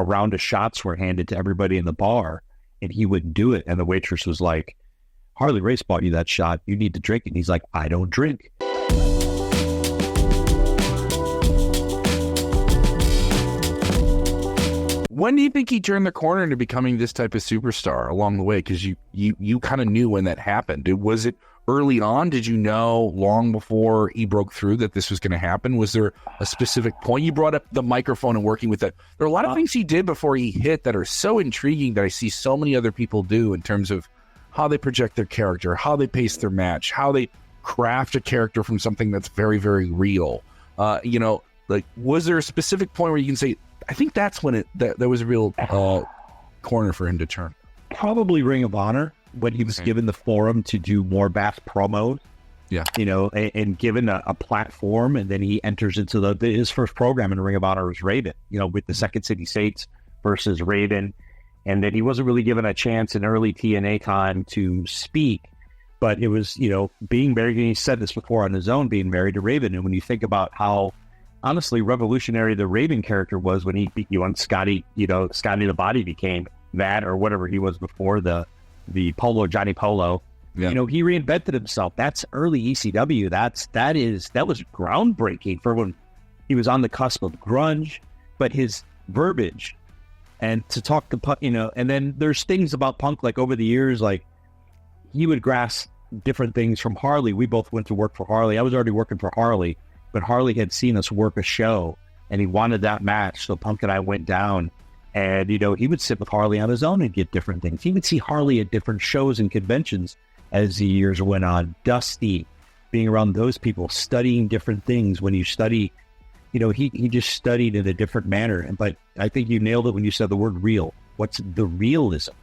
round of shots were handed to everybody in the bar, and he wouldn't do it. And the waitress was like, Harley Race bought you that shot. You need to drink it. And he's like, I don't drink. When do you think he turned the corner into becoming this type of superstar along the way? Because you kind of knew when that happened. Was it early on? Did you know long before he broke through that this was going to happen? Was there a specific point? You brought up the microphone and working with that. There are a lot of things he did before he hit that are so intriguing that I see so many other people do in terms of how they project their character, how they pace their match, how they craft a character from something that's very, very real. Was there a specific point where you can say, I think that's when there was a real corner for him to turn? Probably Ring of Honor, when he was given the forum to do more bass promos. Yeah. And given a platform, and then he enters into his first program in Ring of Honor was Raven, with the Second City Saints versus Raven. And then he wasn't really given a chance in early TNA time to speak, but it was, being married, and he said this before on his own, being married to Raven. And when you think about how honestly revolutionary the Raven character was when he beat you on Scotty, Scotty the Body became that, or whatever he was before, the Polo, Johnny Polo. Yeah. He reinvented himself. That's early ECW. That was groundbreaking for when he was on the cusp of grunge, but his verbiage and to talk to and then there's things about Punk, like over the years, like he would grasp different things from Harley. We both went to work for Harley. I was already working for Harley, but Harley had seen us work a show and he wanted that match. So Punk and I went down, and, he would sit with Harley on his own and get different things. He would see Harley at different shows and conventions as the years went on. Dusty, being around those people, studying different things. When you study, he just studied in a different manner. But I think you nailed it when you said the word real. What's the realism?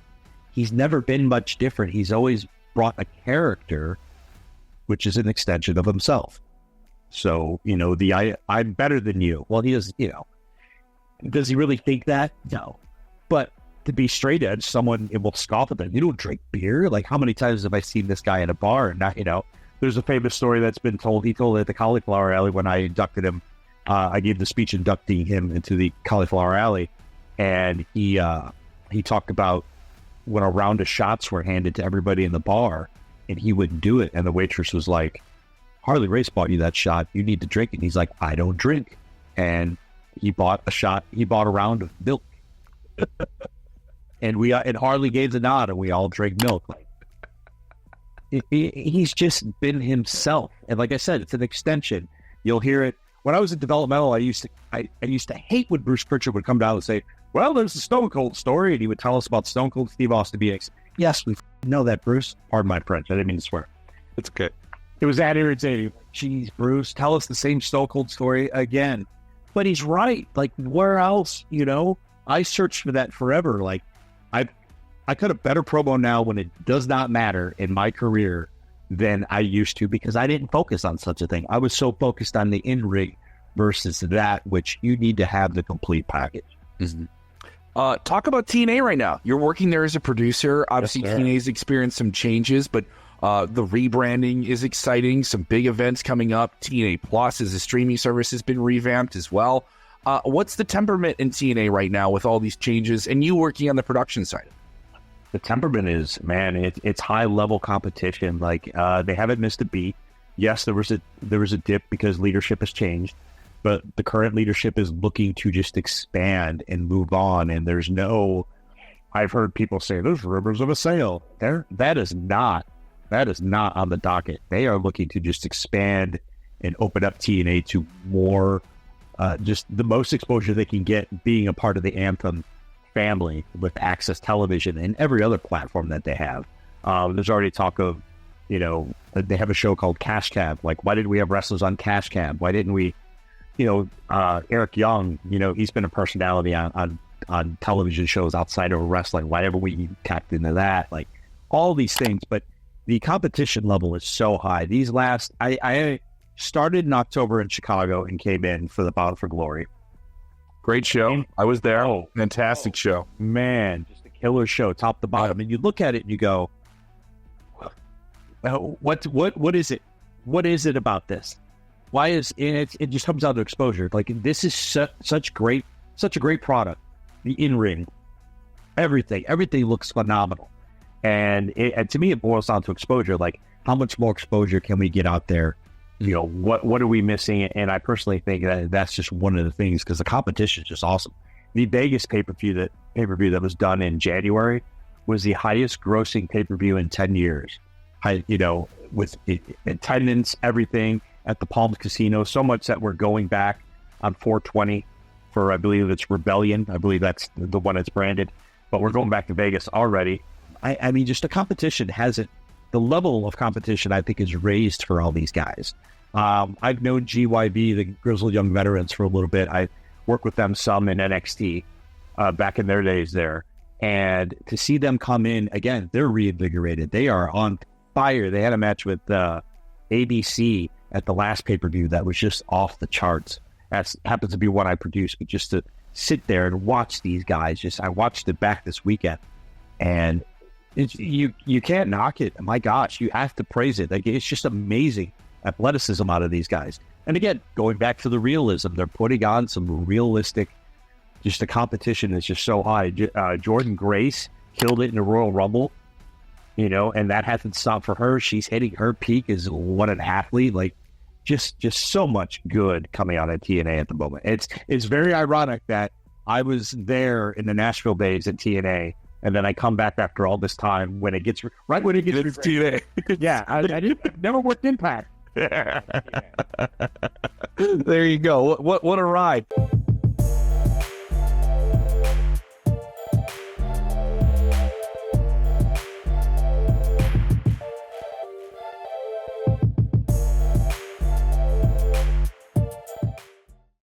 He's never been much different. He's always brought a character, which is an extension of himself. So, I'm better than you. Well, he is, does he really think that? No. But to be straight edge, someone will scoff at that. You don't drink beer? Like, how many times have I seen this guy in a bar? And not, there's a famous story that's been told. He told it at the Cauliflower Alley when I inducted him. I gave the speech inducting him into the Cauliflower Alley. And he talked about when a round of shots were handed to everybody in the bar, and he wouldn't do it. And the waitress was like, Harley Race bought you that shot. You need to drink it. And he's like, I don't drink. And he bought a round of milk. And Harley gave the nod, and we all drank milk. He's just been himself. And like I said, it's an extension. You'll hear it. When I was in developmental, I used to hate when Bruce Pritchard would come down and say, well, there's the Stone Cold story. And he would tell us about Stone Cold Steve Austin being, yes, we know that, Bruce. Pardon my French. I didn't mean to swear. It's okay. It was that irritating. Jeez, Bruce, tell us the same Stone Cold story again. But he's right. Like, where else, I searched for that forever. Like, I cut a better promo now when it does not matter in my career than I used to, because I didn't focus on such a thing. I was so focused on the in-ring versus that, which you need to have the complete package. Mm-hmm. Talk about TNA right now. You're working there as a producer. Obviously, yes, TNA's experienced some changes, but the rebranding is exciting. Some big events coming up. TNA Plus as a streaming service has been revamped as well. What's the temperament in TNA right now with all these changes and you working on the production side? The temperament is, man, it's high level competition. Like, they haven't missed a beat. Yes, there was a dip because leadership has changed, but the current leadership is looking to just expand and move on. And there's no, I've heard people say there's rumors of a sale. That is not on the docket. They are looking to just expand and open up TNA to more, just the most exposure they can get, being a part of the Anthem family with Access Television and every other platform that they have. There's already talk of, they have a show called Cash Cab. Like, why didn't we have wrestlers on Cash Cab? Why didn't we, Eric Young, he's been a personality on television shows outside of wrestling. Why haven't we tapped into that? Like, all these things. But the competition level is so high. I started in October in Chicago and came in for the Bound for Glory. Great show. I was there. Fantastic show. Man, just a killer show, top to bottom. And you look at it and you go, what is it? What is it about this? Why is it just comes down to exposure. Like, this is such a great product. the in-ring, everything looks phenomenal. And to me, it boils down to exposure. Like, how much more exposure can we get out there? You know, what are we missing? And I personally think that that's just one of the things, because the competition is just awesome. The Vegas pay-per-view that was done in January was the highest grossing pay-per-view in 10 years. With attendance, everything at the Palms Casino, so much that we're going back on 420 for, I believe it's Rebellion. I believe that's the one that's branded, but we're going back to Vegas already. I mean, just the competition the level of competition, I think, is raised for all these guys. I've known GYV, the Grizzled Young Veterans, for a little bit. I worked with them some in NXT back in their days there. And to see them come in, again, they're reinvigorated. They are on fire. They had a match with ABC at the last pay-per-view that was just off the charts. That happens to be one I produced, but just to sit there and watch these guys, I watched it back this weekend, and you can't knock it. My gosh, you have to praise it. Like, it's just amazing athleticism out of these guys. And again, going back to the realism, they're putting on some realistic. Just the competition is just so high. Jordynne Grace killed it in the Royal Rumble, and that hasn't stopped for her. She's hitting her peak as what an athlete. Like, just so much good coming out of TNA at the moment. It's very ironic that I was there in the Nashville days at TNA, and then I come back after all this time when it gets TNA. Yeah, I never worked Impact. There you go. What a ride.